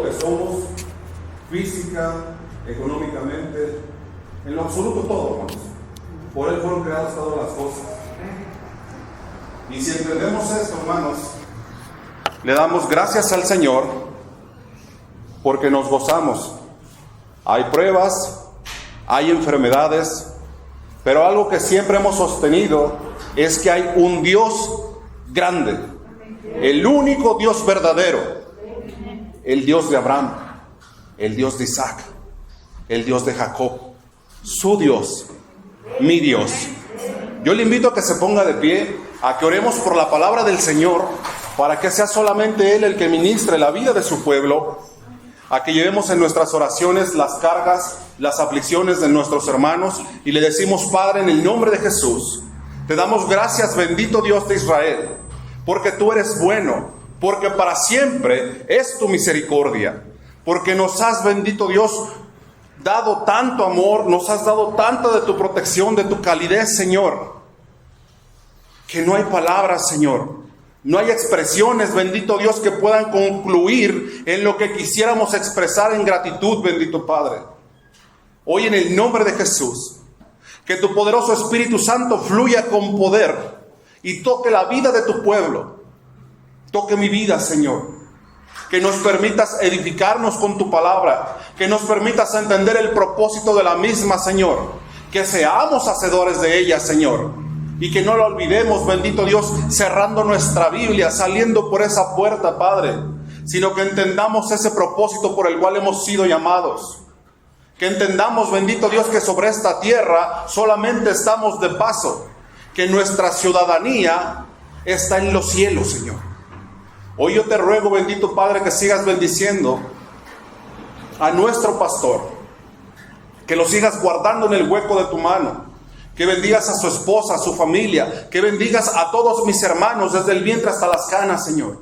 que somos, física, económicamente, en lo absoluto todo, hermanos. Por Él fueron creadas todas las cosas. Y si entendemos esto, hermanos, le damos gracias al Señor porque nos gozamos. Hay pruebas, hay enfermedades, pero algo que siempre hemos sostenido es que hay un Dios grande, el único Dios verdadero, el Dios de Abraham, el Dios de Isaac, el Dios de Jacob, su Dios, mi Dios. Yo le invito a que se ponga de pie, a que oremos por la palabra del Señor, para que sea solamente Él el que ministre la vida de su pueblo, a que llevemos en nuestras oraciones las cargas, las aflicciones de nuestros hermanos, y le decimos: Padre, en el nombre de Jesús, te damos gracias, bendito Dios de Israel, porque tú eres bueno, porque para siempre es tu misericordia, porque nos has, bendito Dios, dado tanto amor, nos has dado tanto de tu protección, de tu calidez, Señor, que no hay palabras, Señor. No hay expresiones, bendito Dios, que puedan concluir en lo que quisiéramos expresar en gratitud, bendito Padre. Hoy, en el nombre de Jesús, que tu poderoso Espíritu Santo fluya con poder y toque la vida de tu pueblo. Toque mi vida, Señor. Que nos permitas edificarnos con tu palabra. Que nos permitas entender el propósito de la misma, Señor. Que seamos hacedores de ella, Señor. Y que no lo olvidemos, bendito Dios, cerrando nuestra Biblia, saliendo por esa puerta, Padre, sino que entendamos ese propósito por el cual hemos sido llamados. Que entendamos, bendito Dios, que sobre esta tierra solamente estamos de paso, que nuestra ciudadanía está en los cielos, Señor. Hoy yo te ruego, bendito Padre, que sigas bendiciendo a nuestro pastor, que lo sigas guardando en el hueco de tu mano, que bendigas a su esposa, a su familia, que bendigas a todos mis hermanos desde el vientre hasta las canas, Señor.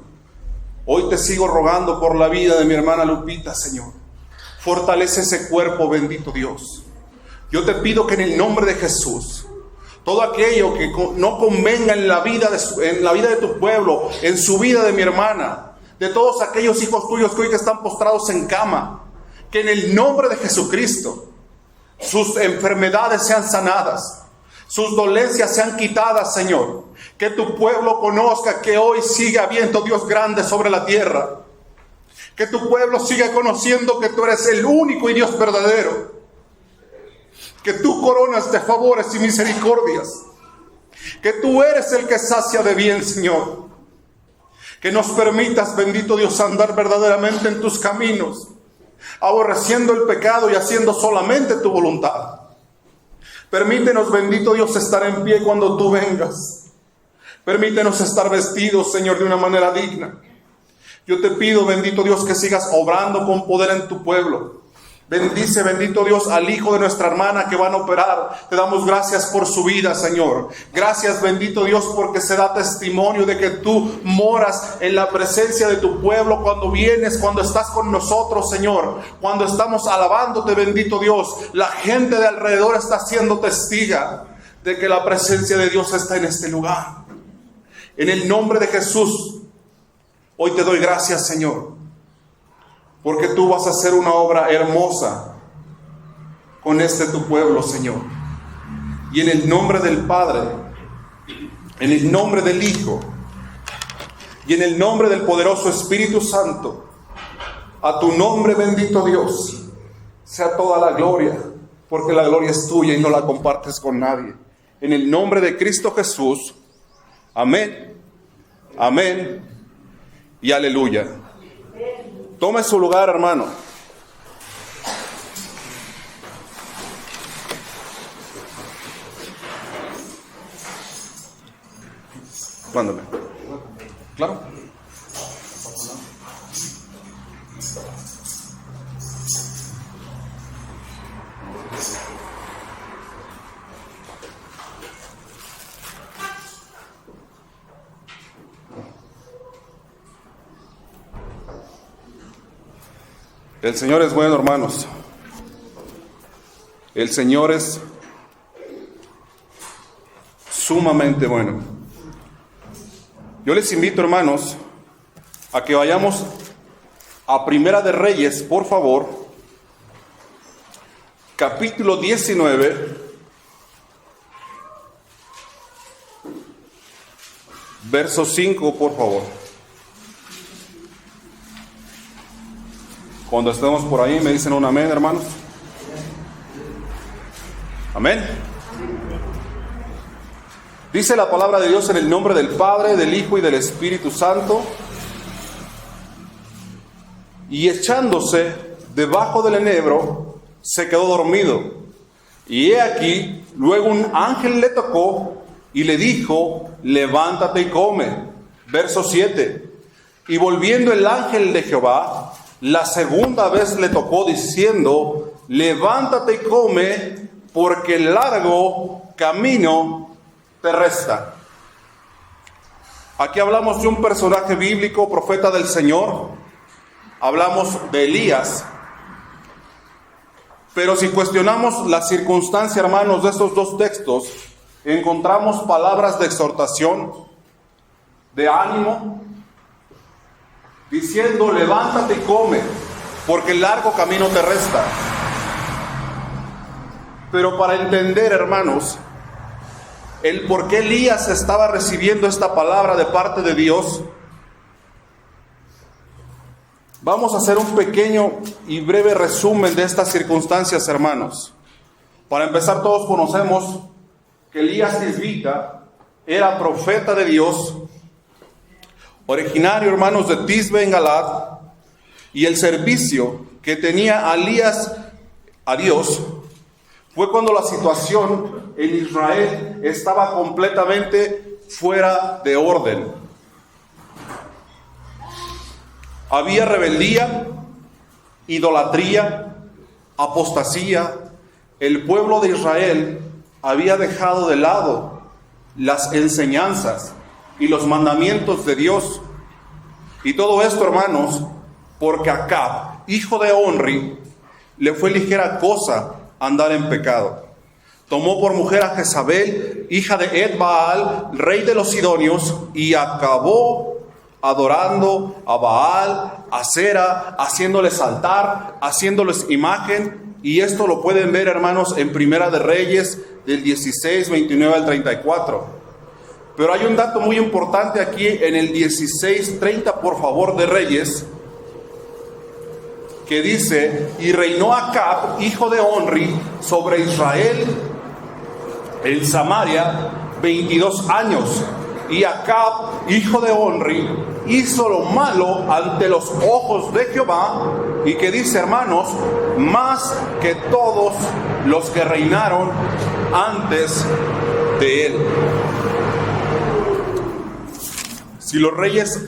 Hoy te sigo rogando por la vida de mi hermana Lupita, Señor. Fortalece ese cuerpo, bendito Dios. Yo te pido que en el nombre de Jesús, todo aquello que no convenga en la vida de tu pueblo, en su vida de mi hermana, de todos aquellos hijos tuyos que hoy están postrados en cama, que en el nombre de Jesucristo sus enfermedades sean sanadas, sus dolencias sean quitadas, Señor. Que tu pueblo conozca que hoy sigue habiendo Dios grande sobre la tierra. Que tu pueblo siga conociendo que tú eres el único y Dios verdadero. Que tú coronas de favores y misericordias. Que tú eres el que sacia de bien, Señor. Que nos permitas, bendito Dios, andar verdaderamente en tus caminos, aborreciendo el pecado y haciendo solamente tu voluntad. Permítenos, bendito Dios, estar en pie cuando tú vengas. Permítenos estar vestidos, Señor, de una manera digna. Yo te pido, bendito Dios, que sigas obrando con poder en tu pueblo. Bendice, bendito Dios, al hijo de nuestra hermana que van a operar. Te damos gracias por su vida, Señor. Gracias, bendito Dios, porque se da testimonio de que tú moras en la presencia de tu pueblo cuando vienes, cuando estás con nosotros, Señor. Cuando estamos alabándote, bendito Dios, la gente de alrededor está siendo testiga de que la presencia de Dios está en este lugar. En el nombre de Jesús, hoy te doy gracias, Señor, porque tú vas a hacer una obra hermosa con este tu pueblo, Señor. Y en el nombre del Padre, en el nombre del Hijo y en el nombre del poderoso Espíritu Santo, a tu nombre, bendito Dios, sea toda la gloria, porque la gloria es tuya y no la compartes con nadie. En el nombre de Cristo Jesús, amén, amén y aleluya. Tome su lugar, hermano. Mándame. ¿Claro? El Señor es bueno, hermanos. El Señor es sumamente bueno. Yo les invito, hermanos, a que vayamos a Primera de Reyes, por favor, capítulo 19, verso 5, por favor. Cuando estemos por ahí, me dicen un amén, hermanos. Amén. Dice la palabra de Dios en el nombre del Padre, del Hijo y del Espíritu Santo. Y echándose debajo del enebro, se quedó dormido. Y he aquí, luego un ángel le tocó y le dijo: levántate y come. Verso 7. Y volviendo el ángel de Jehová, la segunda vez le tocó diciendo: levántate y come, porque el largo camino te resta. Aquí hablamos de un personaje bíblico, profeta del Señor. Hablamos de Elías. Pero si cuestionamos la circunstancia, hermanos, de estos dos textos, encontramos palabras de exhortación, de ánimo, diciendo: levántate y come, porque el largo camino te resta. Pero para entender, hermanos, el por qué Elías estaba recibiendo esta palabra de parte de Dios, vamos a hacer un pequeño y breve resumen de estas circunstancias, hermanos. Para empezar, todos conocemos que Elías Tisbita era profeta de Dios, originario, hermanos, de Tisbe en Galad, y el servicio que tenía Elías a Dios fue cuando la situación en Israel estaba completamente fuera de orden. Había rebeldía, idolatría, apostasía. El pueblo de Israel había dejado de lado las enseñanzas y los mandamientos de Dios. Y todo esto, hermanos, porque Acab, hijo de Onri, le fue ligera cosa andar en pecado. Tomó por mujer a Jezabel, hija de Ed-Baal, rey de los sidonios, y acabó adorando a Baal, a Sera, haciéndoles altar, haciéndoles imagen. Y esto lo pueden ver, hermanos, en Primera de Reyes, del 16, 29 al 34. Pero hay un dato muy importante aquí en el 16, 30, por favor, de Reyes, que dice: y reinó Acab, hijo de Onri, sobre Israel en Samaria 22 años. Y Acab, hijo de Onri, hizo lo malo ante los ojos de Jehová. Y que dice, hermanos, más que todos los que reinaron antes de él. Si los reyes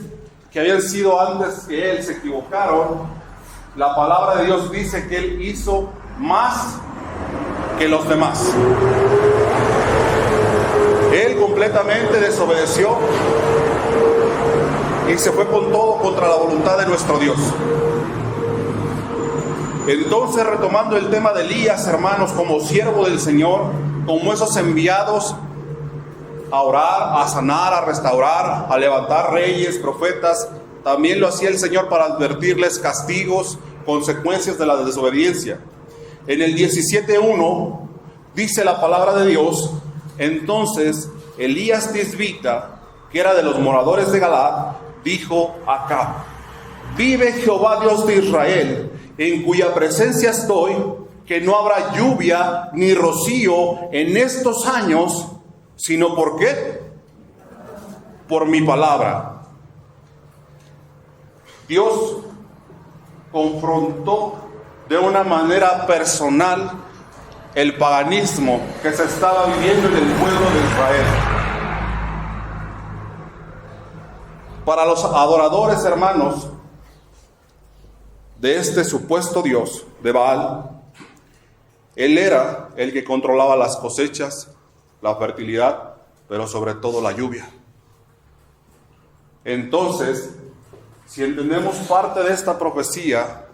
que habían sido antes que él se equivocaron, la palabra de Dios dice que él hizo más que los demás. Él completamente desobedeció y se fue con todo contra la voluntad de nuestro Dios. Entonces, retomando el tema de Elías, hermanos, como siervo del Señor, como esos enviados a orar, a sanar, a restaurar, a levantar reyes, profetas, también lo hacía el Señor para advertirles castigos, consecuencias de la desobediencia. En el 17:1 dice la palabra de Dios: entonces Elías Tisbita, que era de los moradores de Galad, dijo a Acab: vive Jehová Dios de Israel, en cuya presencia estoy, que no habrá lluvia ni rocío en estos años, sino ¿por qué? Por mi palabra. Dios confrontó de una manera personal el paganismo que se estaba viviendo en el pueblo de Israel. Para los adoradores, hermanos, de este supuesto Dios de Baal, él era el que controlaba las cosechas, la fertilidad, pero sobre todo la lluvia. Entonces, si entendemos parte de esta profecía,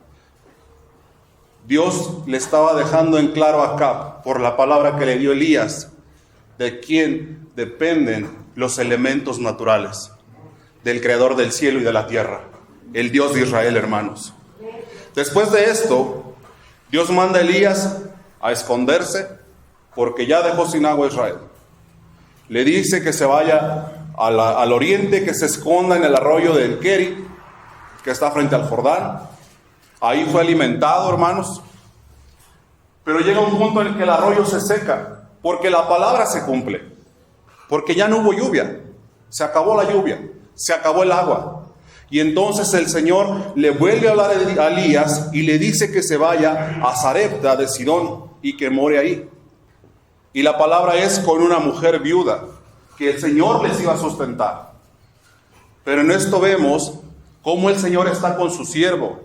Dios le estaba dejando en claro a Acab, por la palabra que le dio Elías, de quién dependen los elementos naturales, del Creador del cielo y de la tierra. el Dios de Israel, hermanos. Después de esto, Dios manda a Elías a esconderse porque ya dejó sin agua a Israel. Le dice que se vaya al oriente, que se esconda en el arroyo del Keri, que está frente al Jordán. Ahí fue alimentado, hermanos. Pero llega un punto en el que el arroyo se seca, porque la palabra se cumple, porque ya no hubo lluvia, se acabó la lluvia, se acabó el agua. Y entonces el Señor le vuelve a hablar a Elías y le dice que se vaya a Sarepta de Sidón y que more ahí. Y la palabra es con una mujer viuda, que el Señor les iba a sustentar. Pero en esto vemos cómo el Señor está con su siervo.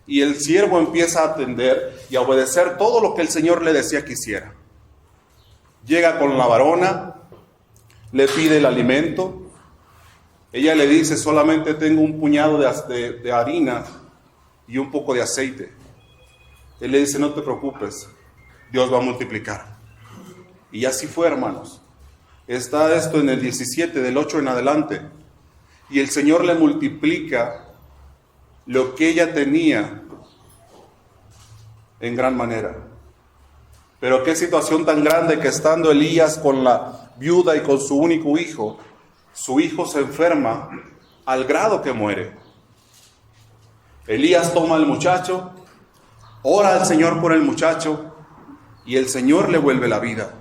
Y el siervo empieza a atender y a obedecer todo lo que el Señor le decía que hiciera. Llega con la varona, le pide el alimento. Ella le dice: solamente tengo un puñado de harina y un poco de aceite. Él le dice: no te preocupes, Dios va a multiplicar. Y así fue, hermanos. Está esto en el 17, del 8 en adelante. Y el Señor le multiplica lo que ella tenía en gran manera. Pero qué situación tan grande que estando Elías con la viuda y con su único hijo, su hijo se enferma al grado que muere. Elías toma al muchacho, ora al Señor por el muchacho y el Señor le vuelve la vida.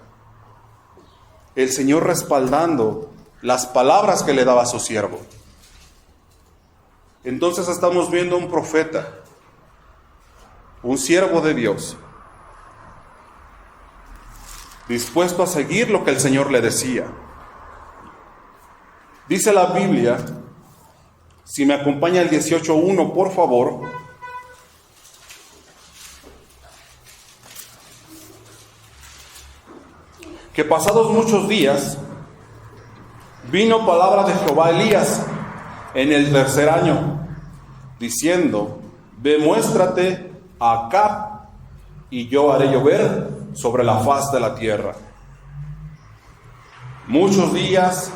El Señor respaldando las palabras que le daba a su siervo. Entonces estamos viendo un profeta, un siervo de Dios, dispuesto a seguir lo que el Señor le decía. Dice la Biblia, si me acompaña el 18:1, por favor. Que pasados muchos días, vino palabra de Jehová a Elías en el 3er año, diciendo: ve, muéstrate a Acab, y yo haré llover sobre la faz de la tierra. Muchos días,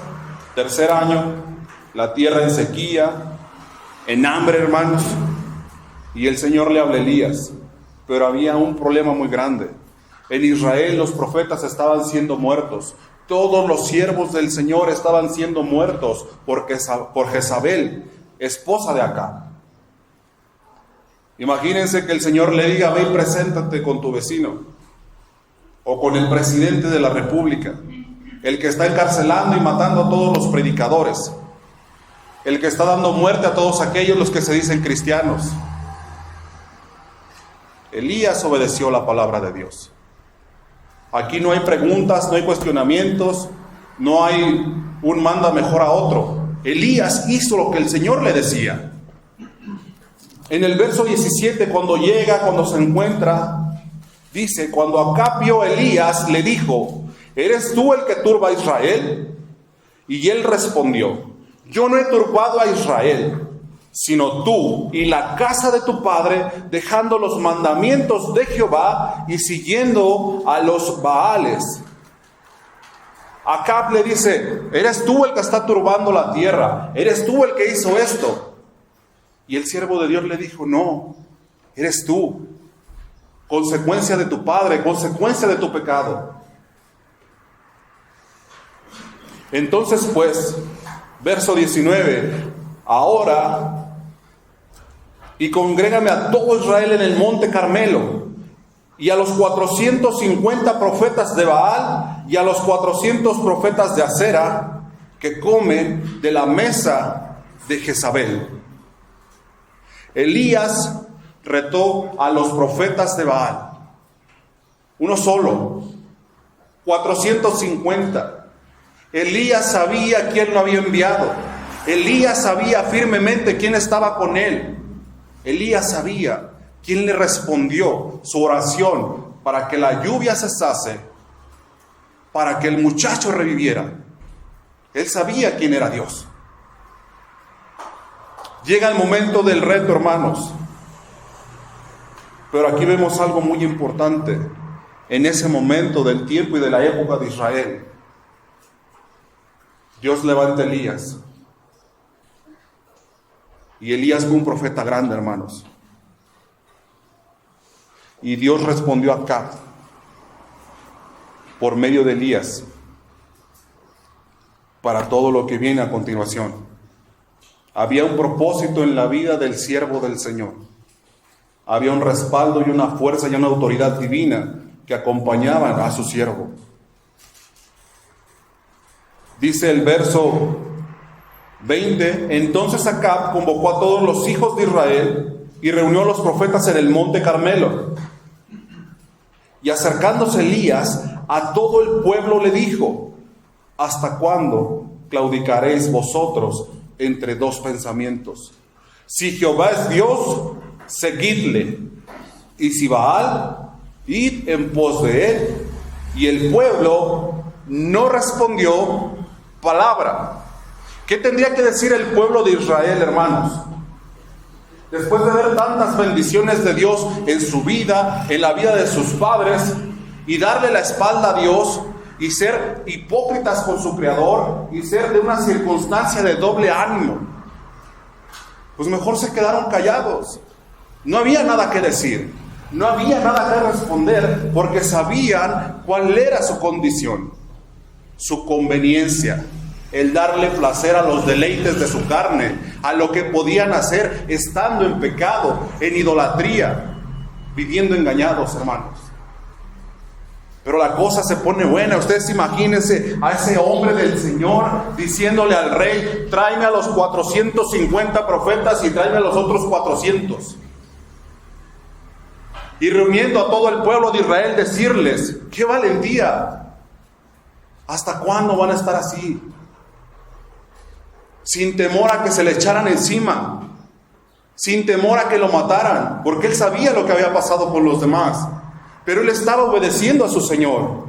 3er año, la tierra en sequía, en hambre, hermanos, y el Señor le habla a Elías, pero había un problema muy grande. En Israel los profetas estaban siendo muertos. Todos los siervos del Señor estaban siendo muertos por Jezabel, esposa de Acab. Imagínense que el Señor le diga: ve y preséntate con tu vecino, o con el presidente de la república, el que está encarcelando y matando a todos los predicadores, el que está dando muerte a todos aquellos los que se dicen cristianos. Elías obedeció la palabra de Dios. Aquí no hay preguntas, no hay cuestionamientos, no hay un manda mejor a otro. Elías hizo lo que el Señor le decía. En el verso 17, cuando se encuentra, dice: cuando Acab vio a Elías, le dijo: ¿eres tú el que turba a Israel? Y él respondió: yo no he turbado a Israel, sino tú y la casa de tu padre, dejando los mandamientos de Jehová y siguiendo a los Baales. Acab le dice: eres tú el que está turbando la tierra, eres tú el que hizo esto. Y el siervo de Dios le dijo: no, eres tú, consecuencia de tu padre, consecuencia de tu pecado. Entonces pues, verso 19, ahora, y congrégame a todo Israel en el monte Carmelo, y a los 450 profetas de Baal, y a los 400 profetas de Acera, que comen de la mesa de Jezabel. Elías retó a los profetas de Baal, uno solo, 450. Elías sabía quién lo había enviado. Elías sabía firmemente quién estaba con él. Elías sabía quién le respondió su oración para que la lluvia cesase, para que el muchacho reviviera. Él sabía quién era Dios. Llega el momento del reto, hermanos. Pero aquí vemos algo muy importante en ese momento del tiempo y de la época de Israel. Dios levanta a Elías. Y Elías fue un profeta grande, hermanos. Y Dios respondió a Acab por medio de Elías para todo lo que viene a continuación. Había un propósito en la vida del siervo del Señor. Había un respaldo y una fuerza y una autoridad divina que acompañaban a su siervo. Dice el verso 20, entonces Acab convocó a todos los hijos de Israel y reunió a los profetas en el monte Carmelo. Y acercándose Elías a todo el pueblo le dijo: ¿hasta cuándo claudicaréis vosotros entre dos pensamientos? Si Jehová es Dios, seguidle, y si Baal, id en pos de él. Y el pueblo no respondió palabra. ¿Qué tendría que decir el pueblo de Israel, hermanos? Después de ver tantas bendiciones de Dios en su vida, en la vida de sus padres, y darle la espalda a Dios, y ser hipócritas con su Creador, y ser de una circunstancia de doble ánimo, pues mejor se quedaron callados. No había nada que decir, no había nada que responder, porque sabían cuál era su condición, su conveniencia, el darle placer a los deleites de su carne, a lo que podían hacer estando en pecado, en idolatría, viviendo engañados, hermanos. Pero la cosa se pone buena. Ustedes imagínense a ese hombre del Señor diciéndole al rey: tráeme a los 450 profetas y tráeme a los otros 400. Y reuniendo a todo el pueblo de Israel, decirles: ¡qué valentía! ¿Hasta cuándo van a estar así? Sin temor a que se le echaran encima, sin temor a que lo mataran, porque él sabía lo que había pasado por los demás. Pero él estaba obedeciendo a su Señor.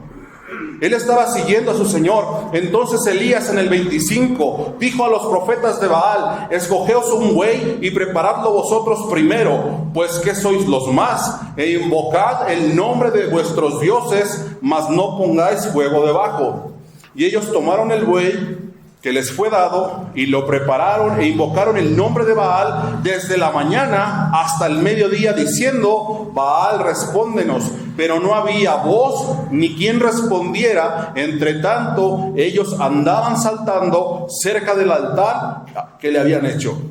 Él estaba siguiendo a su Señor. Entonces Elías en el 25 dijo a los profetas de Baal: escogeos un buey y preparadlo vosotros primero, pues que sois los más, e invocad el nombre de vuestros dioses, mas no pongáis fuego debajo. Y ellos tomaron el buey que les fue dado y lo prepararon e invocaron el nombre de Baal desde la mañana hasta el mediodía, diciendo: Baal, respóndenos. Pero no había voz ni quien respondiera. Entre tanto ellos andaban saltando cerca del altar que le habían hecho.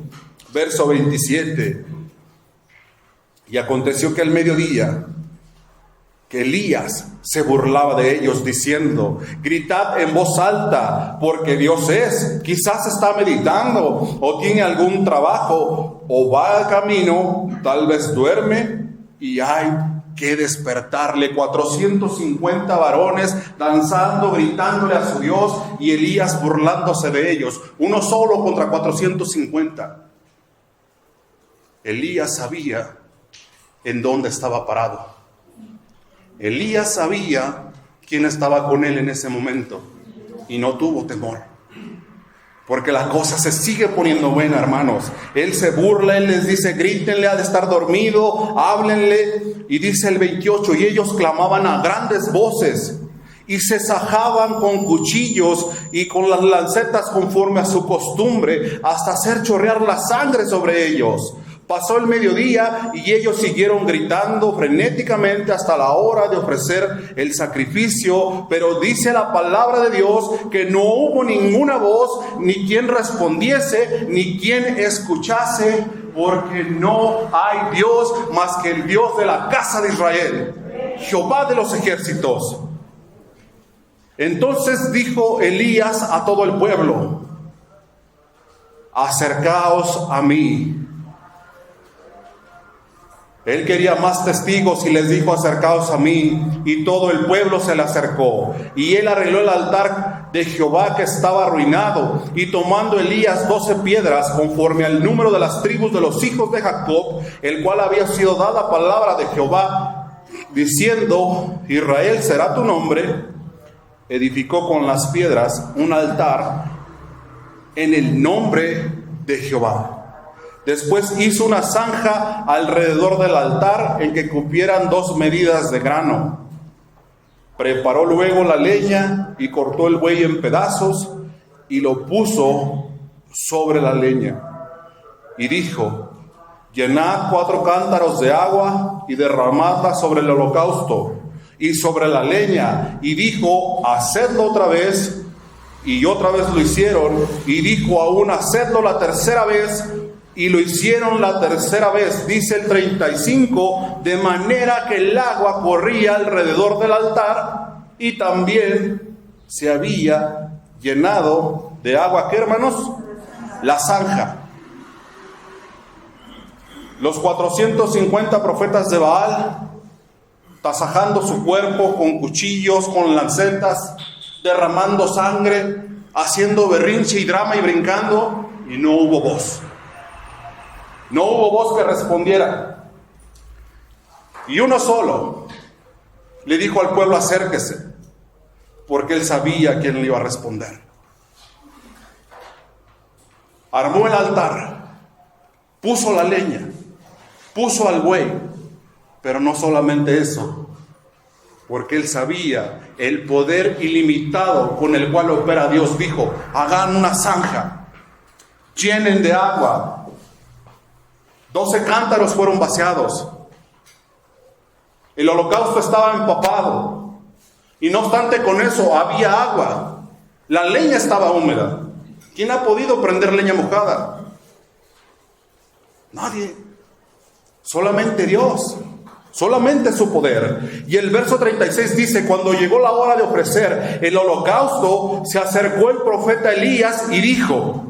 Verso 27. Y aconteció que al mediodía que Elías se burlaba de ellos, diciendo: gritad en voz alta, porque Dios es. Quizás está meditando, o tiene algún trabajo, o va al camino, tal vez duerme, y hay que despertarle. 450 varones danzando, gritándole a su Dios, y Elías burlándose de ellos. Uno solo contra 450. Elías sabía en dónde estaba parado. Elías sabía quién estaba con él en ese momento y no tuvo temor, porque la cosa se sigue poniendo buena, hermanos. Él se burla, él les dice: grítenle, ha de estar dormido, háblenle. Y dice el 28, y ellos clamaban a grandes voces y se sajaban con cuchillos y con las lancetas conforme a su costumbre, hasta hacer chorrear la sangre sobre ellos. Pasó el mediodía y ellos siguieron gritando frenéticamente hasta la hora de ofrecer el sacrificio. Pero dice la palabra de Dios que no hubo ninguna voz, ni quien respondiese, ni quien escuchase, porque no hay Dios más que el Dios de la casa de Israel, Jehová de los ejércitos. Entonces dijo Elías a todo el pueblo: acercaos a mí. Él quería más testigos y les dijo: acercaos a mí. Y todo el pueblo se le acercó. Y él arregló el altar de Jehová que estaba arruinado. Y tomando Elías 12 piedras, conforme al número de las tribus de los hijos de Jacob, el cual había sido dada palabra de Jehová, diciendo: Israel será tu nombre, edificó con las piedras un altar en el nombre de Jehová. Después hizo una zanja alrededor del altar en que cupieran 2 medidas de grano. Preparó luego la leña y cortó el buey en pedazos y lo puso sobre la leña. y dijo: llenad 4 cántaros de agua y derramadla sobre el holocausto y sobre la leña. Y dijo: hacedlo otra vez. Y otra vez lo hicieron. Y dijo aún: hacedlo la tercera vez. Y lo hicieron la tercera vez. Dice el 35, de manera que el agua corría alrededor del altar, y también se había llenado de agua, ¿qué, hermanos? La zanja. Los 450 profetas de Baal, tasajando su cuerpo con cuchillos, con lancetas, derramando sangre, haciendo berrinche y drama y brincando, y no hubo voz. No hubo voz que respondiera. Y uno solo le dijo al pueblo: acérquese, porque él sabía quién le iba a responder. Armó el altar, puso la leña, puso al buey, pero no solamente eso, porque él sabía el poder ilimitado con el cual opera Dios. Dijo: hagan una zanja, llenen de agua. 12 cántaros fueron vaciados. El holocausto estaba empapado, y no obstante con eso había agua. La leña estaba húmeda. ¿Quién ha podido prender leña mojada? Nadie. Solamente Dios. Solamente su poder. Y el verso 36 dice: cuando llegó la hora de ofrecer el holocausto, se acercó el profeta Elías y dijo: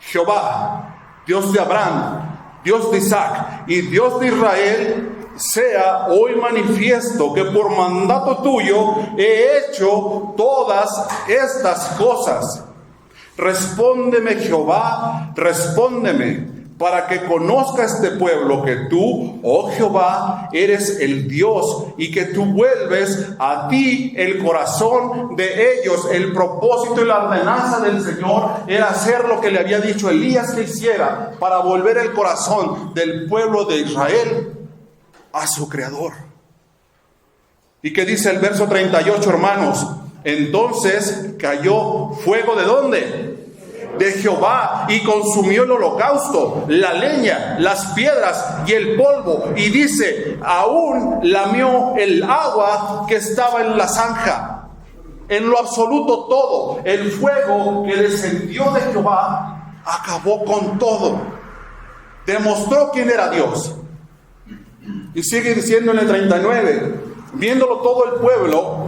Jehová, Dios de Abraham, Dios de Isaac y Dios de Israel, sea hoy manifiesto que por mandato tuyo he hecho todas estas cosas. Respóndeme, Jehová, respóndeme, para que conozca este pueblo que tú, oh Jehová, eres el Dios, y que tú vuelves a ti el corazón de ellos. El propósito y la ordenanza del Señor era hacer lo que le había dicho Elías que hiciera, para volver el corazón del pueblo de Israel a su Creador. ¿Y qué dice el verso 38, hermanos? Entonces cayó fuego, ¿de dónde? De Jehová, y consumió el holocausto, la leña, las piedras y el polvo. Y dice: aún lamió el agua que estaba en la zanja. En lo absoluto todo. El fuego que descendió de Jehová acabó con todo. Demostró quién era Dios. Y sigue diciendo en el 39: viéndolo todo el pueblo,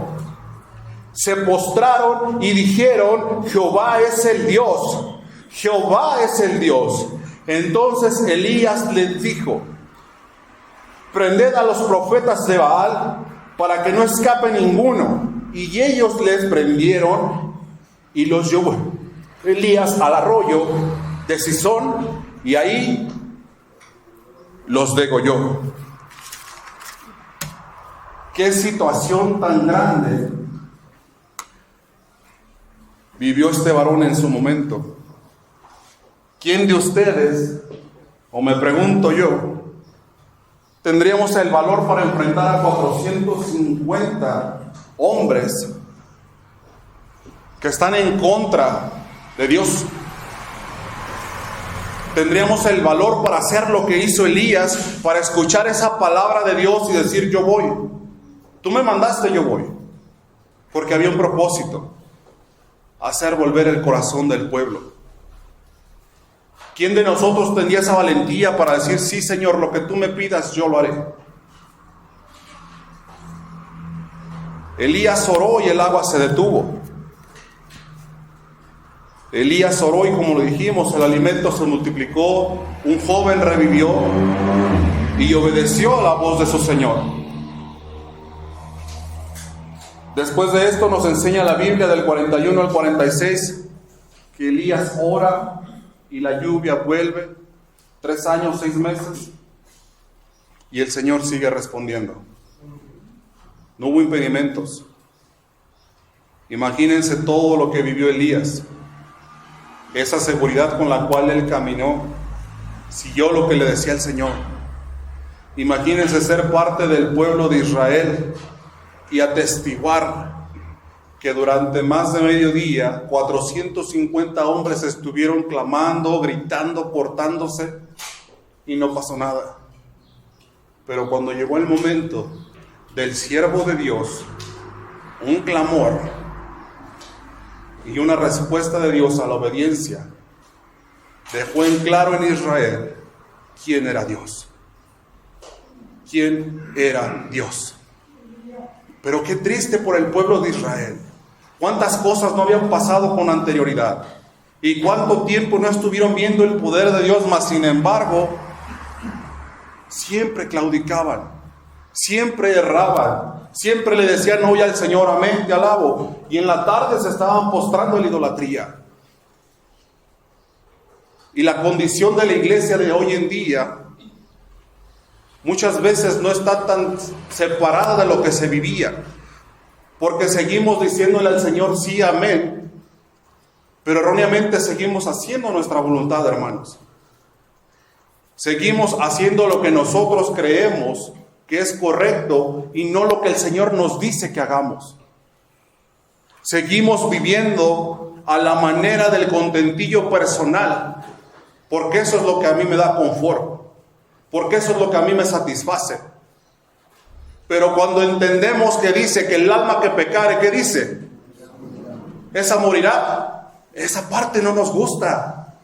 se postraron y dijeron: Jehová es el Dios, Jehová es el Dios. Entonces Elías les dijo: prended a los profetas de Baal, para que no escape ninguno. Y ellos les prendieron y los llevó Elías al arroyo de Cisón, y ahí los degolló. Qué situación tan grande vivió este varón en su momento. ¿Quién de ustedes, o me pregunto yo, tendríamos el valor para enfrentar a 450 hombres que están en contra de Dios? Tendríamos el valor para hacer lo que hizo Elías, para escuchar esa palabra de Dios y decir: yo voy. Tú me mandaste, yo voy. Porque había un propósito: hacer volver el corazón del pueblo. ¿Quién de nosotros tendría esa valentía para decir: sí, Señor, lo que tú me pidas, yo lo haré? Elías oró y el agua se detuvo. Elías oró y, como lo dijimos, el alimento se multiplicó. Un joven revivió y obedeció a la voz de su Señor. Después de esto nos enseña la Biblia del 41 al 46 que Elías ora y la lluvia vuelve. 3 años, 6 meses, y el Señor sigue respondiendo. No hubo impedimentos. Imagínense todo lo que vivió Elías, esa seguridad con la cual él caminó, siguió lo que le decía el Señor. Imagínense ser parte del pueblo de Israel y atestiguar que durante más de mediodía 450 hombres estuvieron clamando, gritando, portándose y no pasó nada. Pero cuando llegó el momento del siervo de Dios, un clamor y una respuesta de Dios a la obediencia, dejó en claro en Israel quién era Dios. ¿Quién era Dios? Pero qué triste por el pueblo de Israel. Cuántas cosas no habían pasado con anterioridad. Y cuánto tiempo no estuvieron viendo el poder de Dios, mas sin embargo, siempre claudicaban, siempre erraban, siempre le decían hoy al Señor, amén, te alabo. Y en la tarde se estaban postrando en la idolatría. Y la condición de la iglesia de hoy en día muchas veces no está tan separada de lo que se vivía, porque seguimos diciéndole al Señor sí, amén, pero erróneamente seguimos haciendo nuestra voluntad, hermanos. Seguimos haciendo lo que nosotros creemos que es correcto y no lo que el Señor nos dice que hagamos. Seguimos viviendo a la manera del contentillo personal, porque eso es lo que a mí me da confort. Porque eso es lo que a mí me satisface. Pero cuando entendemos que dice que el alma que pecare, ¿qué dice? Esa morirá. Esa parte no nos gusta.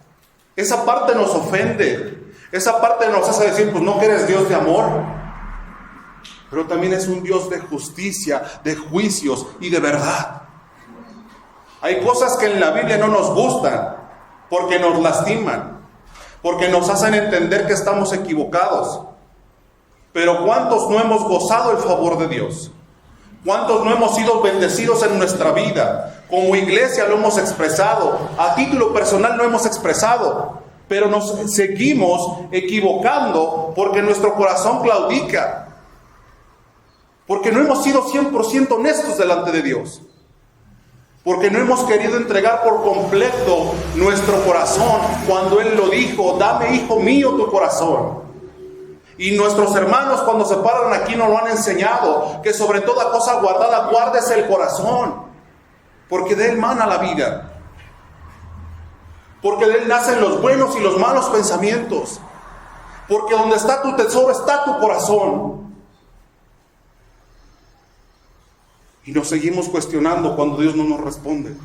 Esa parte nos ofende. Esa parte nos hace decir, pues no que eres Dios de amor. Pero también es un Dios de justicia, de juicios y de verdad. Hay cosas que en la Biblia no nos gustan porque nos lastiman, porque nos hacen entender que estamos equivocados. Pero ¿cuántos no hemos gozado el favor de Dios? ¿Cuántos no hemos sido bendecidos en nuestra vida? Como iglesia lo hemos expresado, a título personal lo hemos expresado, pero nos seguimos equivocando porque nuestro corazón claudica, porque no hemos sido 100% honestos delante de Dios. Porque no hemos querido entregar por completo nuestro corazón cuando Él lo dijo, dame, hijo mío, tu corazón. Y nuestros hermanos cuando se paran aquí nos lo han enseñado, que sobre toda cosa guardada guardes el corazón, porque de él mana la vida. Porque de él nacen los buenos y los malos pensamientos. Porque donde está tu tesoro está tu corazón. Y nos seguimos cuestionando cuando Dios no nos responde.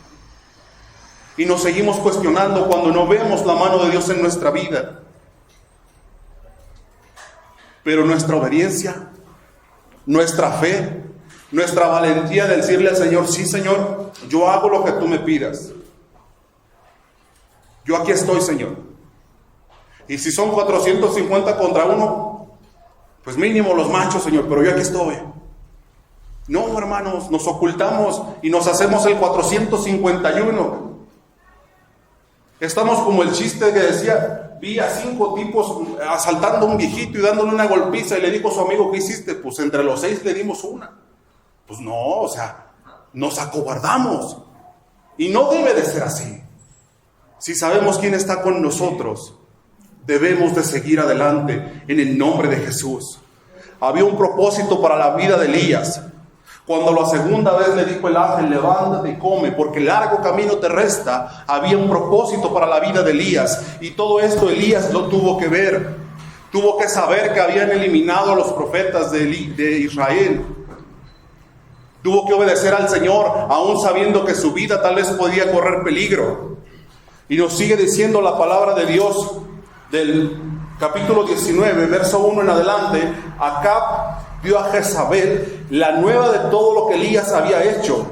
Y nos seguimos cuestionando cuando no vemos la mano de Dios en nuestra vida. Pero nuestra obediencia, nuestra fe, nuestra valentía de decirle al Señor, sí Señor, yo hago lo que tú me pidas. Yo aquí estoy, Señor. Y si son 450 contra uno, pues mínimo los machos, Señor, pero yo aquí estoy. No, hermanos, nos ocultamos y nos hacemos el 451. Estamos como el chiste que decía, vi a 5 tipos asaltando a un viejito y dándole una golpiza y le dijo a su amigo, ¿qué hiciste? Pues entre los 6 le dimos una. Pues no, o sea, nos acobardamos. Y no debe de ser así. Si sabemos quién está con nosotros, debemos de seguir adelante en el nombre de Jesús. Había un propósito para la vida de Elías. Cuando la segunda vez le dijo el ángel, levántate y come, porque largo camino te resta, había un propósito para la vida de Elías. Y todo esto Elías lo tuvo que ver. Tuvo que saber que habían eliminado a los profetas de Israel. Tuvo que obedecer al Señor, aún sabiendo que su vida tal vez podía correr peligro. Y nos sigue diciendo la palabra de Dios del capítulo 19, verso 1 en adelante. Acab dio a Jezabel la nueva de todo lo que Elías había hecho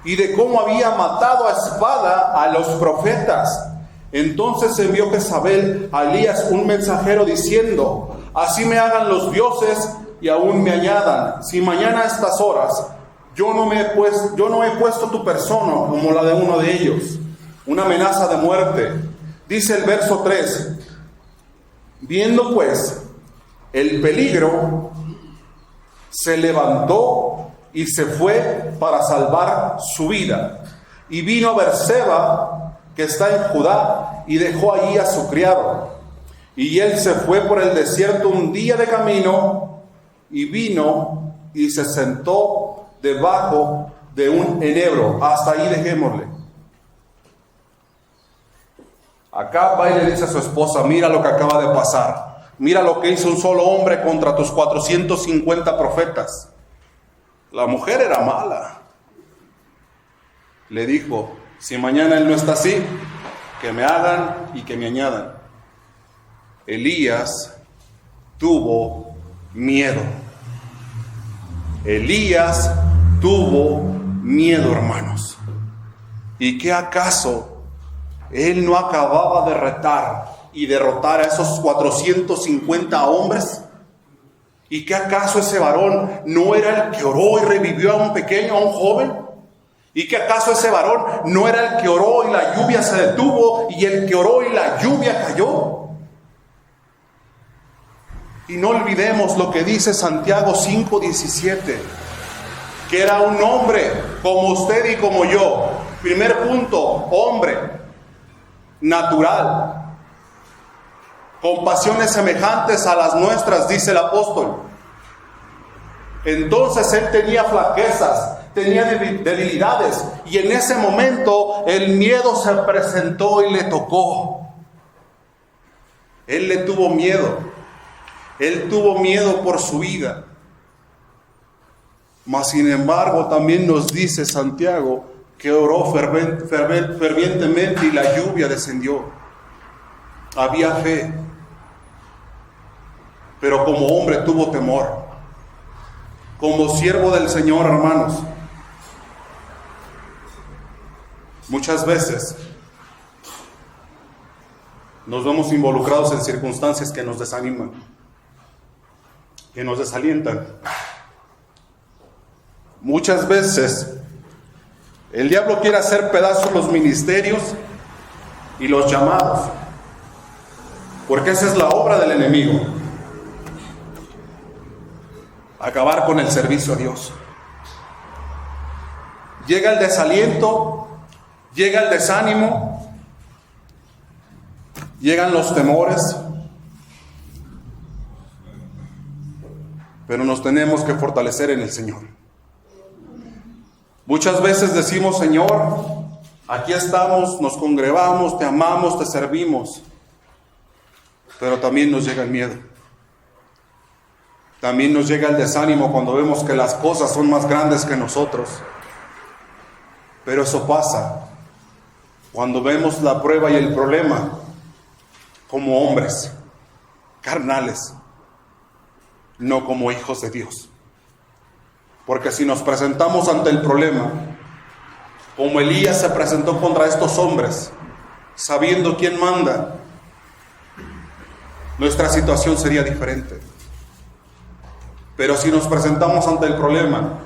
y de cómo había matado a espada a los profetas. Entonces envió Jezabel a Elías un mensajero diciendo, así me hagan los dioses y aún me añadan, si mañana a estas horas yo no he puesto tu persona como la de uno de ellos. Una amenaza de muerte. Dice el verso 3, viendo pues el peligro, se levantó y se fue para salvar su vida. Y vino a Berseba, que está en Judá, y dejó allí a su criado. Y él se fue por el desierto un día de camino, y vino y se sentó debajo de un enebro. Hasta ahí dejémosle. Acá va y le dice a su esposa, mira lo que acaba de pasar. mira lo que hizo un solo hombre contra tus 450 profetas. La mujer era mala. Le dijo, si mañana él no está así, que me hagan y que me añadan. Elías tuvo miedo. Elías tuvo miedo, hermanos. ¿Y qué acaso él no acababa de retar y derrotar a esos 450 hombres? ¿Y qué acaso ese varón no era el que oró y revivió a un pequeño, a un joven? ¿Y qué acaso ese varón no era el que oró y la lluvia se detuvo y el que oró y la lluvia cayó? Y no olvidemos lo que dice Santiago 5:17, que era un hombre como usted y como yo. Primer punto, hombre, natural, con pasiones semejantes a las nuestras, dice el apóstol. Entonces él tenía flaquezas, tenía debilidades, y en ese momento el miedo se presentó y le tocó. Él le tuvo miedo. Él tuvo miedo por su vida. Mas sin embargo también nos dice Santiago que oró fervientemente y la lluvia descendió. Había fe, pero como hombre tuvo temor. Como siervo del Señor, hermanos, muchas veces nos vemos involucrados en circunstancias que nos desaniman, que nos desalientan. Muchas veces el diablo quiere hacer pedazos los ministerios y los llamados, porque esa es la obra del enemigo: acabar con el servicio a Dios. Llega el desaliento, llega el desánimo, llegan los temores, pero nos tenemos que fortalecer en el Señor. Muchas veces decimos: Señor, aquí estamos, nos congregamos, te amamos, te servimos, pero también nos llega el miedo. También nos llega el desánimo cuando vemos que las cosas son más grandes que nosotros. Pero eso pasa cuando vemos la prueba y el problema como hombres carnales, no como hijos de Dios. Porque si nos presentamos ante el problema como Elías se presentó contra estos hombres, sabiendo quién manda, nuestra situación sería diferente. Pero si nos presentamos ante el problema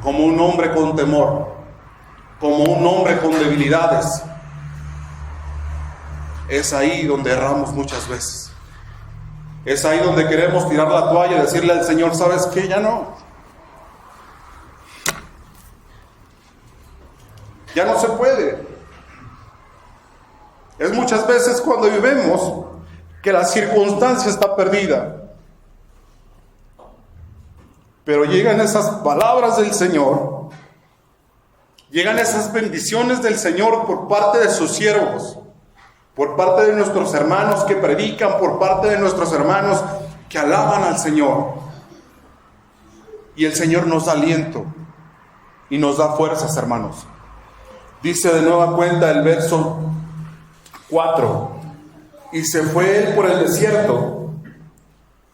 como un hombre con temor, como un hombre con debilidades, es ahí donde erramos muchas veces. Es ahí donde queremos tirar la toalla y decirle al Señor: ¿sabes qué? Ya no se puede. Es muchas veces cuando vemos que la circunstancia está perdida, pero llegan esas palabras del Señor, llegan esas bendiciones del Señor por parte de sus siervos, por parte de nuestros hermanos que predican, por parte de nuestros hermanos que alaban al Señor. Y el Señor nos da aliento y nos da fuerzas, hermanos. Dice de nueva cuenta el verso 4: y se fue él por el desierto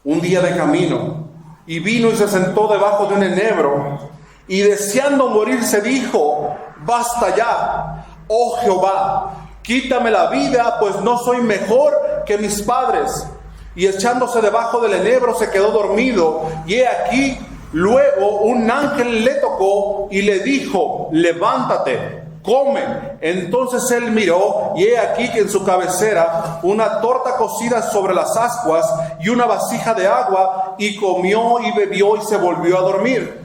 un día de camino, y vino y se sentó debajo de un enebro, y deseando morirse dijo: basta ya, oh Jehová, quítame la vida, pues no soy mejor que mis padres. Y echándose debajo del enebro se quedó dormido, y he aquí luego un ángel le tocó y le dijo: levántate, come. Entonces él miró, y he aquí que en su cabecera una torta cocida sobre las ascuas y una vasija de agua, y comió y bebió y se volvió a dormir.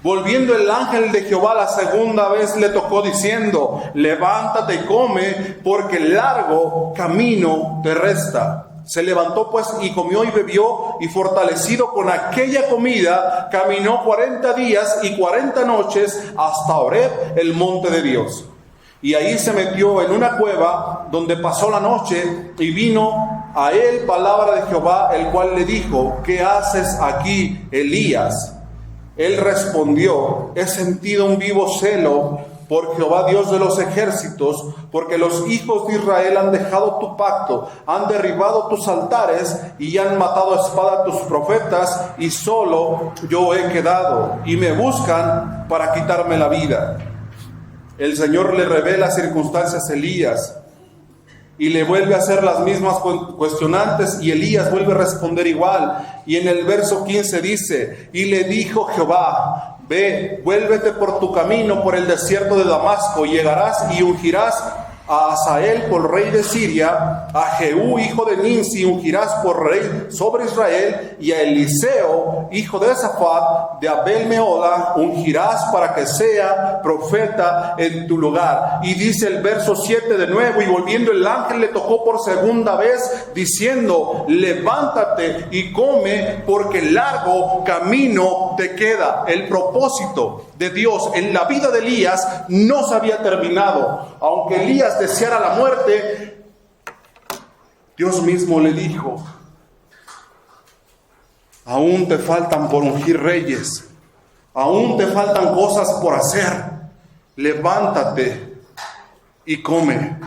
Volviendo el ángel de Jehová la segunda vez le tocó diciendo: levántate y come, porque largo camino te resta. Se levantó pues y comió y bebió, y fortalecido con aquella comida, caminó 40 días y 40 noches hasta Horeb, el monte de Dios. Y ahí se metió en una cueva donde pasó la noche, y vino a él palabra de Jehová, el cual le dijo: ¿qué haces aquí, Elías? Él respondió: he sentido un vivo celo por Jehová Dios de los ejércitos, porque los hijos de Israel han dejado tu pacto, han derribado tus altares y han matado a espada a tus profetas, y solo yo he quedado, y me buscan para quitarme la vida. El Señor le revela circunstancias a Elías y le vuelve a hacer las mismas cuestionantes, y Elías vuelve a responder igual. Y en el verso 15 dice: y le dijo Jehová: ve, vuélvete por tu camino por el desierto de Damasco, y llegarás y ungirás a Hazael por rey de Siria, a Jehú hijo de Nimsi ungirás por rey sobre Israel, y a Eliseo hijo de Safat de Abel Mehola ungirás para que sea profeta en tu lugar. Y dice el verso 7 de nuevo: y volviendo el ángel le tocó por segunda vez, diciendo: levántate y come, porque largo camino te queda. El propósito de Dios en la vida de Elías no se había terminado. Aunque Elías deseara la muerte, Dios mismo le dijo: aún te faltan por ungir reyes, aún te faltan cosas por hacer, levántate y come.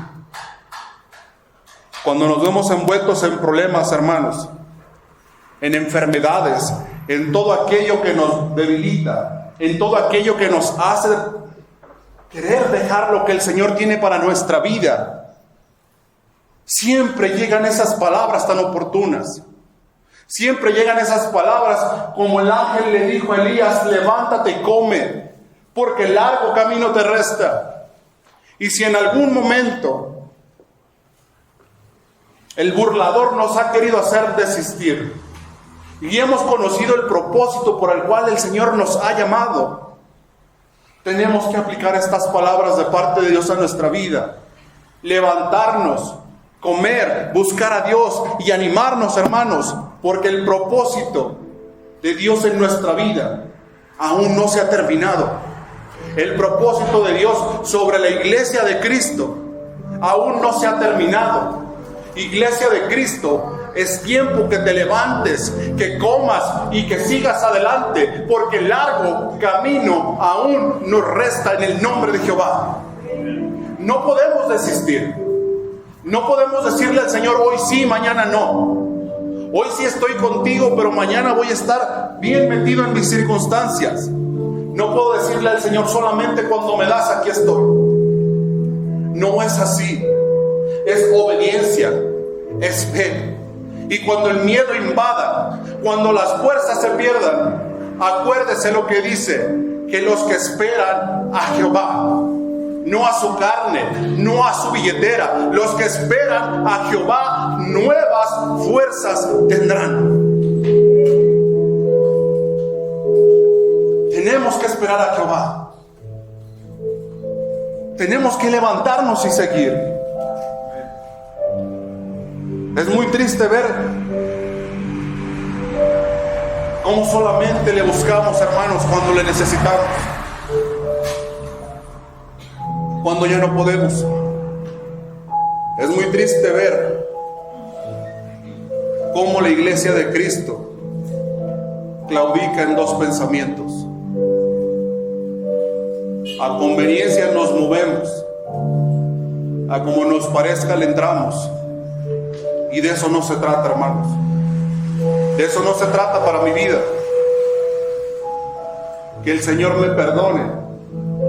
Cuando nos vemos envueltos en problemas, hermanos, en enfermedades, en todo aquello que nos debilita, en todo aquello que nos hace querer dejar lo que el Señor tiene para nuestra vida, siempre llegan esas palabras tan oportunas. Siempre llegan esas palabras como el ángel le dijo a Elías: levántate y come, porque largo camino te resta. Y si en algún momento el burlador nos ha querido hacer desistir y hemos conocido el propósito por el cual el Señor nos ha llamado, tenemos que aplicar estas palabras de parte de Dios a nuestra vida. Levantarnos, comer, buscar a Dios y animarnos, hermanos, porque el propósito de Dios en nuestra vida aún no se ha terminado. El propósito de Dios sobre la iglesia de Cristo aún no se ha terminado. Iglesia de Cristo, es tiempo que te levantes, que comas y que sigas adelante, porque largo camino aún nos resta en el nombre de Jehová. No podemos desistir. No podemos decirle al Señor: hoy sí, mañana no. Hoy sí estoy contigo, pero mañana voy a estar bien metido en mis circunstancias. No puedo decirle al Señor: solamente cuando me das, aquí estoy. No es así. Es obediencia, es fe. Y cuando el miedo invada, cuando las fuerzas se pierdan, acuérdese lo que dice: que los que esperan a Jehová, no a su carne, no a su billetera, los que esperan a Jehová, nuevas fuerzas tendrán. Tenemos que esperar a Jehová. Tenemos que levantarnos y seguir. Es muy triste ver cómo solamente le buscamos, hermanos, cuando le necesitamos, cuando ya no podemos. Es muy triste ver cómo la iglesia de Cristo claudica en dos pensamientos. A conveniencia nos movemos, a como nos parezca le entramos. Y de eso no se trata, hermanos. De eso no se trata para mi vida. Que el Señor me perdone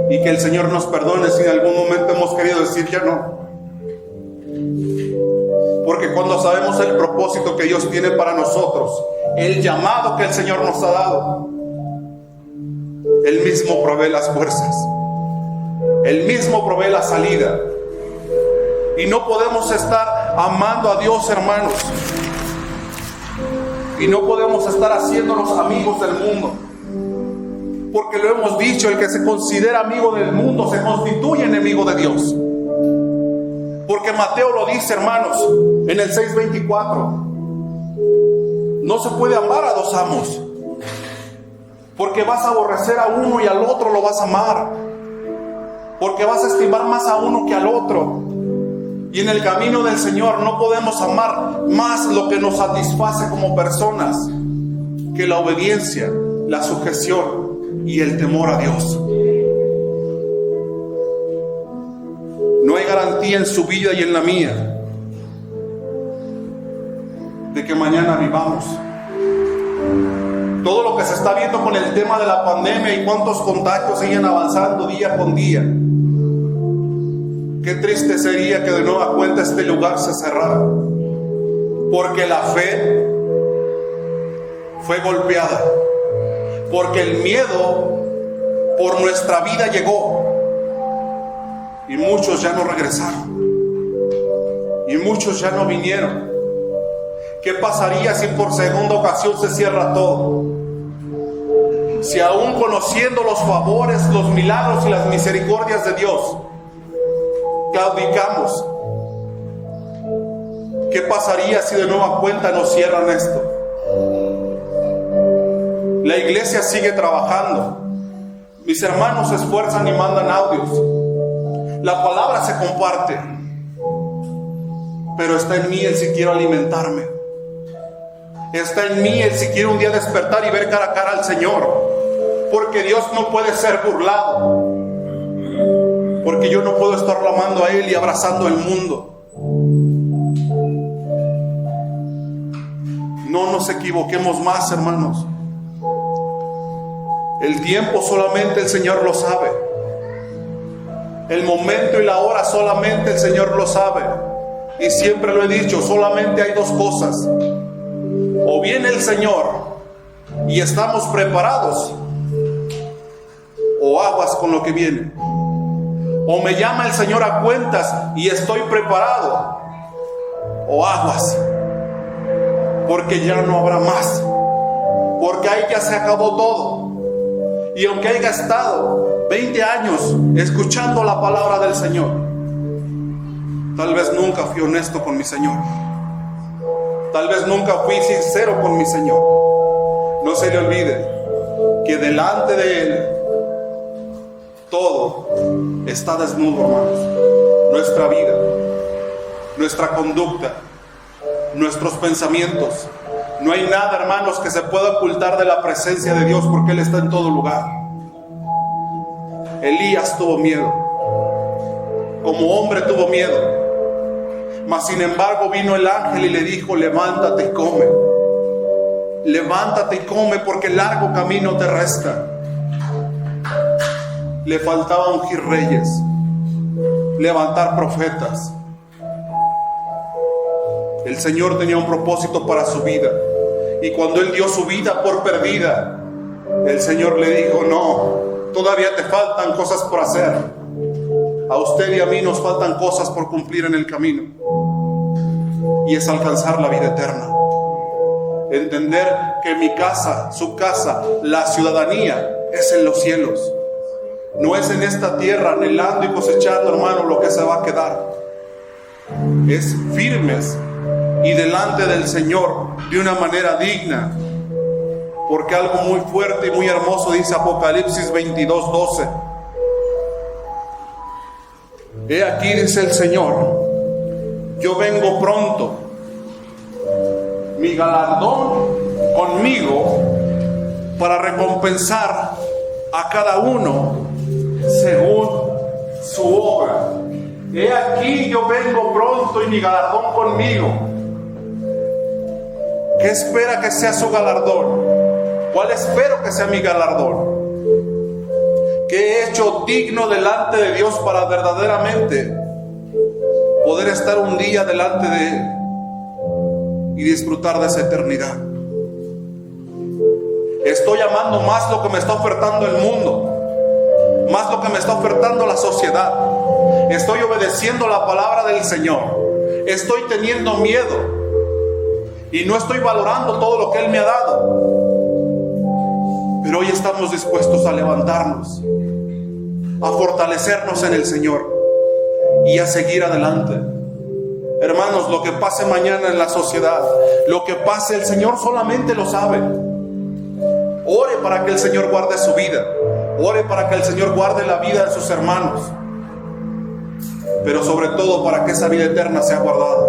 y que el Señor nos perdone si en algún momento hemos querido decir ya no. Porque cuando sabemos el propósito que Dios tiene para nosotros, el llamado que el Señor nos ha dado, Él mismo provee las fuerzas, Él mismo provee la salida. Y no podemos estar amando a Dios, hermanos, y no podemos estar haciéndonos amigos del mundo, porque lo hemos dicho: el que se considera amigo del mundo se constituye enemigo de Dios. Porque Mateo lo dice, hermanos, en el 6:24: no se puede amar a dos amos, porque vas a aborrecer a uno y al otro lo vas a amar, porque vas a estimar más a uno que al otro. Y en el camino del Señor no podemos amar más lo que nos satisface como personas que la obediencia, la sujeción y el temor a Dios. No hay garantía en su vida y en la mía de que mañana vivamos. Todo lo que se está viendo con el tema de la pandemia y cuántos contagios siguen avanzando día con día. Qué triste sería que de nueva cuenta este lugar se cerrara, porque la fe fue golpeada, porque el miedo por nuestra vida llegó y muchos ya no regresaron y muchos ya no vinieron. ¿Qué pasaría si por segunda ocasión se cierra todo? Si aún conociendo los favores, los milagros y las misericordias de Dios claudicamos, ¿qué pasaría si de nueva cuenta nos cierran esto? La iglesia sigue trabajando. Mis hermanos se esfuerzan y mandan audios. La palabra se comparte. Pero está en mí el si quiero alimentarme. Está en mí el si quiero un día despertar y ver cara a cara al Señor. Porque Dios no puede ser burlado. Porque yo no puedo estar amando a Él y abrazando el mundo. No nos equivoquemos más, hermanos. El tiempo solamente el Señor lo sabe. El momento y la hora solamente el Señor lo sabe. Y siempre lo he dicho, solamente hay dos cosas. O viene el Señor y estamos preparados, o aguas con lo que viene. O me llama el Señor a cuentas y estoy preparado, o aguas, porque ya no habrá más, porque ahí ya se acabó todo. Y aunque haya estado 20 años escuchando la palabra del Señor, tal vez nunca fui honesto con mi Señor, tal vez nunca fui sincero con mi Señor. No se le olvide que delante de Él todo está desnudo, hermanos. Nuestra vida, nuestra conducta, nuestros pensamientos. No hay nada, hermanos, que se pueda ocultar de la presencia de Dios, porque Él está en todo lugar. Elías tuvo miedo. Como hombre tuvo miedo. Mas sin embargo vino el ángel y le dijo: levántate y come. Levántate y come, porque largo camino te resta. Le faltaba ungir reyes, levantar profetas. El Señor tenía un propósito para su vida. Y cuando Él dio su vida por perdida, el Señor le dijo: no, todavía te faltan cosas por hacer. A usted y a mí nos faltan cosas por cumplir en el camino. Y es alcanzar la vida eterna. Entender que mi casa, su casa, la ciudadanía es en los cielos. No es en esta tierra anhelando y cosechando, hermano, lo que se va a quedar. Es firmes y delante del Señor de una manera digna. Porque algo muy fuerte y muy hermoso dice Apocalipsis 22:12. He aquí, dice el Señor, yo vengo pronto, mi galardón conmigo para recompensar a cada uno según su obra. He aquí, yo vengo pronto y mi galardón conmigo. ¿Qué espera que sea su galardón? ¿Cuál espero que sea mi galardón? ¿Qué he hecho digno delante de Dios para verdaderamente poder estar un día delante de Él y disfrutar de esa eternidad? Estoy amando más lo que me está ofertando el mundo, más lo que me está ofertando la sociedad. Estoy obedeciendo la palabra del Señor. Estoy teniendo miedo y no estoy valorando todo lo que Él me ha dado. Pero hoy estamos dispuestos a levantarnos, a fortalecernos en el Señor y a seguir adelante. Hermanos, lo que pase mañana en la sociedad, lo que pase, el Señor solamente lo sabe. Ore para que el Señor guarde su vida. Ore para que el Señor guarde la vida de sus hermanos. pero sobre todo para que esa vida eterna sea guardada,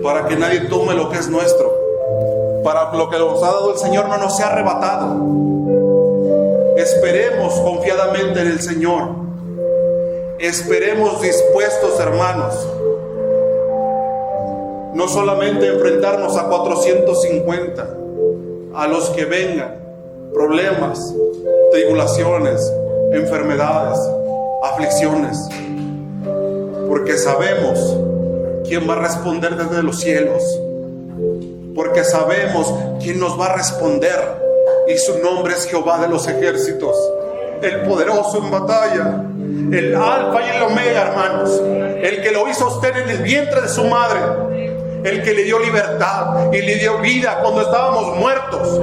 para que nadie tome lo que es nuestro, para lo que nos ha dado el Señor no nos sea arrebatado. Esperemos confiadamente en el Señor, esperemos dispuestos, hermanos, no solamente enfrentarnos a 450, a los que vengan, problemas, tribulaciones, enfermedades, aflicciones, porque sabemos quién va a responder desde los cielos, porque sabemos quién nos va a responder, y su nombre es Jehová de los ejércitos, el poderoso en batalla, el alfa y el omega, hermanos, el que lo hizo a usted en el vientre de su madre, el que le dio libertad y le dio vida cuando estábamos muertos,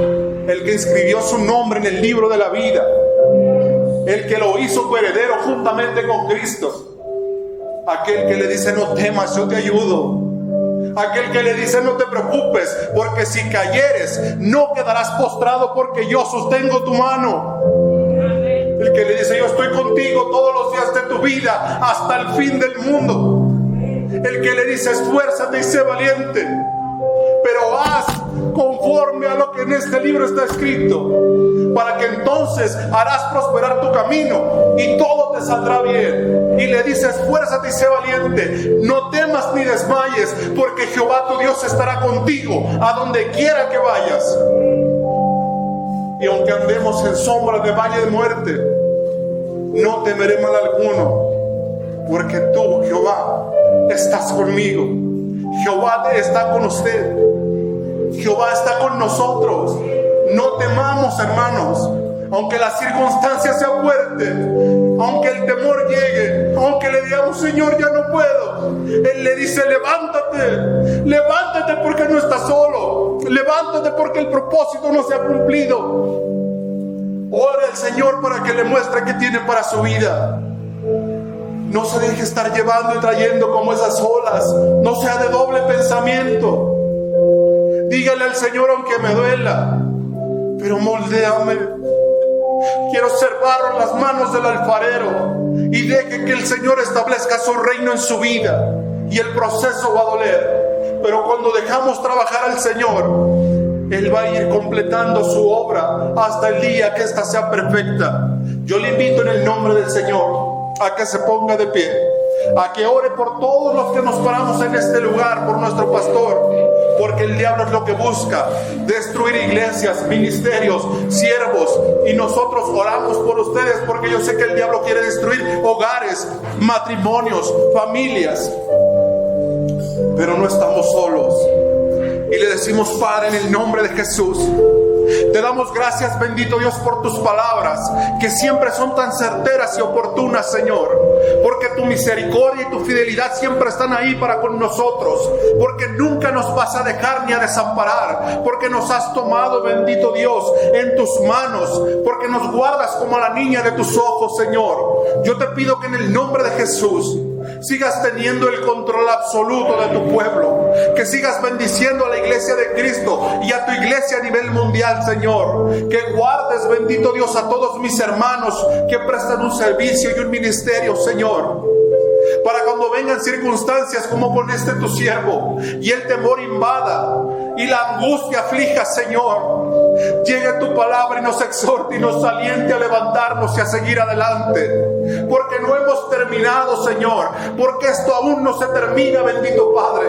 el que inscribió su nombre en el libro de la vida, el que lo hizo coheredero juntamente con Cristo, aquel que le dice no temas, yo te ayudo, aquel que le dice no te preocupes, porque si cayeres no quedarás postrado, porque yo sostengo tu mano, el que le dice yo estoy contigo todos los días de tu vida hasta el fin del mundo, el que le dice esfuérzate y sé valiente, pero haz conforme a lo que en este libro está escrito, para que entonces harás prosperar tu camino y todo te saldrá bien. Y le dice esfuérzate y sé valiente, no temas ni desmayes, porque Jehová tu Dios estará contigo a donde quiera que vayas. Y aunque andemos en sombra de valle de muerte, no temeré mal alguno, porque tú, Jehová, estás conmigo. Jehová está con usted, Jehová está con nosotros. No temamos, hermanos, aunque la circunstancia sea fuerte, aunque el temor llegue, aunque le digamos Señor ya no puedo, Él le dice levántate, levántate porque no estás solo, levántate porque el propósito no se ha cumplido. Ore al Señor para que le muestre qué tiene para su vida. No se deje estar llevando y trayendo como esas olas, no sea de doble pensamiento. Dígale al Señor aunque me duela, pero moldéame. Quiero ser barro en las manos del alfarero, y deje que el Señor establezca su reino en su vida, y el proceso va a doler, pero cuando dejamos trabajar al Señor, Él va a ir completando su obra hasta el día que ésta sea perfecta. Yo le invito en el nombre del Señor a que se ponga de pie, a que ore por todos los que nos paramos en este lugar, por nuestro pastor, porque el diablo es lo que busca, destruir iglesias, ministerios, siervos, y nosotros oramos por ustedes porque yo sé que el diablo quiere destruir hogares, matrimonios, familias, pero no estamos solos. Y le decimos Padre, en el nombre de Jesús, te damos gracias, bendito Dios, por tus palabras, que siempre son tan certeras y oportunas, Señor, porque tu misericordia y tu fidelidad siempre están ahí para con nosotros, porque nunca nos vas a dejar ni a desamparar, porque nos has tomado, bendito Dios, en tus manos, porque nos guardas como a la niña de tus ojos, Señor. Yo te pido que en el nombre de Jesús sigas teniendo el control absoluto de tu pueblo, que sigas bendiciendo a la iglesia de Cristo y a tu iglesia a nivel mundial, Señor, que guardes, bendito Dios, a todos mis hermanos que prestan un servicio y un ministerio, Señor, para cuando vengan circunstancias como con este tu siervo y el temor invada y la angustia aflija, Señor, llegue tu palabra y nos exhorte y nos aliente a levantarnos y a seguir adelante, porque no hemos terminado, Señor, porque esto aún no se termina, bendito Padre.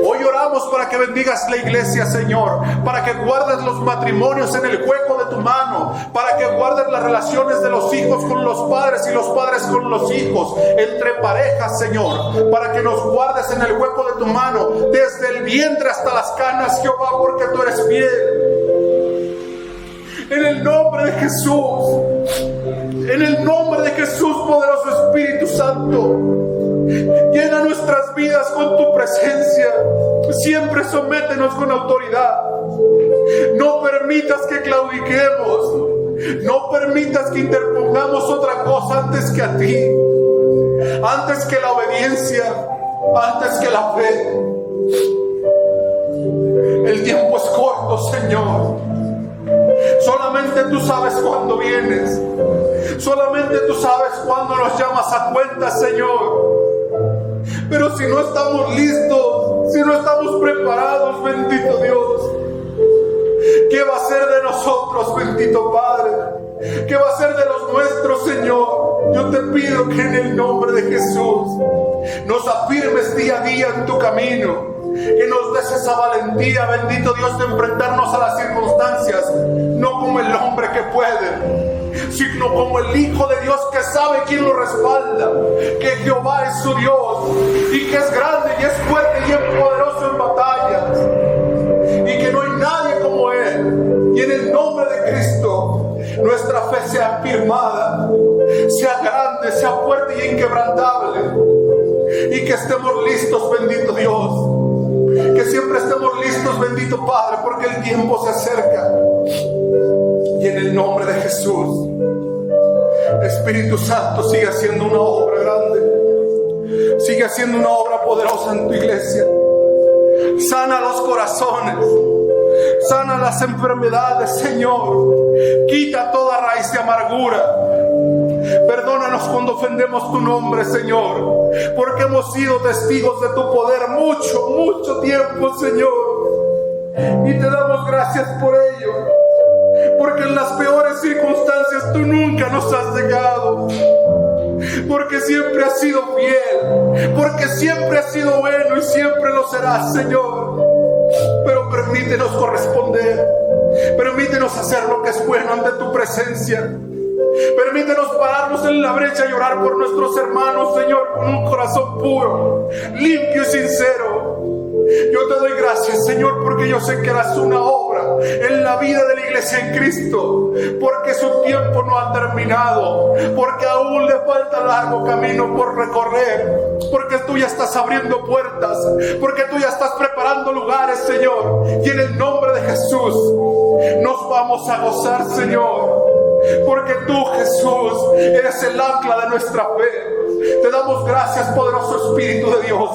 Hoy oramos para que bendigas la iglesia, Señor, para que guardes los matrimonios en el hueco de tu mano, para que guardes las relaciones de los hijos con los padres y los padres con los hijos, entre parejas, Señor, para que nos guardes en el hueco de tu mano, desde el vientre hasta las canas, Jehová, porque tú eres fiel. En el nombre de Jesús, en el nombre de Jesús, poderoso Espíritu Santo, llena nuestras vidas con tu presencia. Siempre sométenos con autoridad. No permitas que claudiquemos. No permitas que interpongamos otra cosa antes que a ti, antes que la obediencia, antes que la fe. El tiempo es corto, Señor. Solamente Solamente tú sabes cuándo vienes. Solamente tú sabes cuándo nos llamas a cuenta, Señor. Pero si no estamos listos, si no estamos preparados, bendito Dios, ¿qué va a ser de nosotros, bendito Padre? ¿Qué va a ser de los nuestros, Señor? Yo te pido que en el nombre de Jesús nos afirmes día a día en tu camino. Que nos des esa valentía, bendito Dios, de enfrentarnos a las circunstancias, no como el hombre que puede, sino como el Hijo de Dios que sabe quién lo respalda, que Jehová es su Dios y que es grande y es fuerte y es poderoso en batallas, y que no hay nadie como Él. Y en el nombre de Cristo nuestra fe sea afirmada, sea grande, sea fuerte y inquebrantable, y que estemos listos, bendito Dios. Que siempre estemos listos, bendito Padre, porque el tiempo se acerca. Y en el nombre de Jesús, Espíritu Santo, sigue haciendo una obra grande. Sigue haciendo una obra poderosa en tu iglesia. Sana los corazones. Sana las enfermedades, Señor. Quita toda raíz de amargura. Perdónanos cuando ofendemos tu nombre, Señor, porque hemos sido testigos de tu poder mucho tiempo, Señor. Y te damos gracias por ello, porque en las peores circunstancias tú nunca nos has dejado, porque siempre has sido fiel, porque siempre has sido bueno y siempre lo serás, Señor. Pero permítenos corresponder, permítenos hacer lo que es bueno ante tu presencia. Permítenos pararnos en la brecha y orar por nuestros hermanos, Señor, con un corazón puro, limpio y sincero. Yo te doy gracias, Señor, porque yo sé que harás una obra en la vida de la iglesia en Cristo, porque su tiempo no ha terminado, porque aún le falta largo camino por recorrer, porque tú ya estás abriendo puertas, porque tú ya estás preparando lugares, Señor. Y en el nombre de Jesús nos vamos a gozar, Señor, porque tú, Jesús, eres el ancla de nuestra fe. Te damos gracias, poderoso Espíritu de Dios,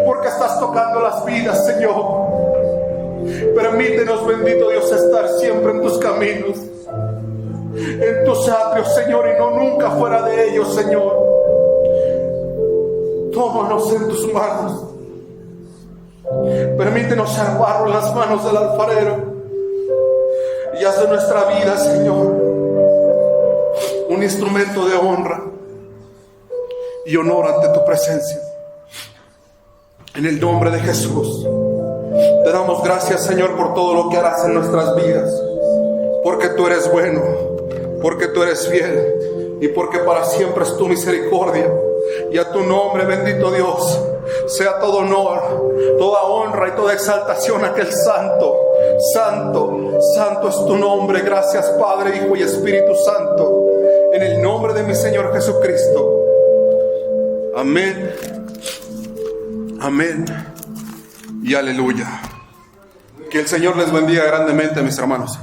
porque estás tocando las vidas, Señor. Permítenos, bendito Dios, estar siempre en tus caminos, en tus atrios, Señor, y no nunca fuera de ellos, Señor. Tómanos en tus manos. Permítenos ser barro en las manos del alfarero, y haz de nuestra vida, Señor, un instrumento de honra y honor ante tu presencia. En el nombre de Jesús te damos gracias, Señor, por todo lo que harás en nuestras vidas, porque tú eres bueno, porque tú eres fiel y porque para siempre es tu misericordia. Y a tu nombre, bendito Dios, sea todo honor, toda honra y toda exaltación a aquel santo. Santo, santo es tu nombre. Gracias, Padre, Hijo y Espíritu Santo, en el nombre de mi Señor Jesucristo. Amén, amén y aleluya. Que el Señor les bendiga grandemente, mis hermanos.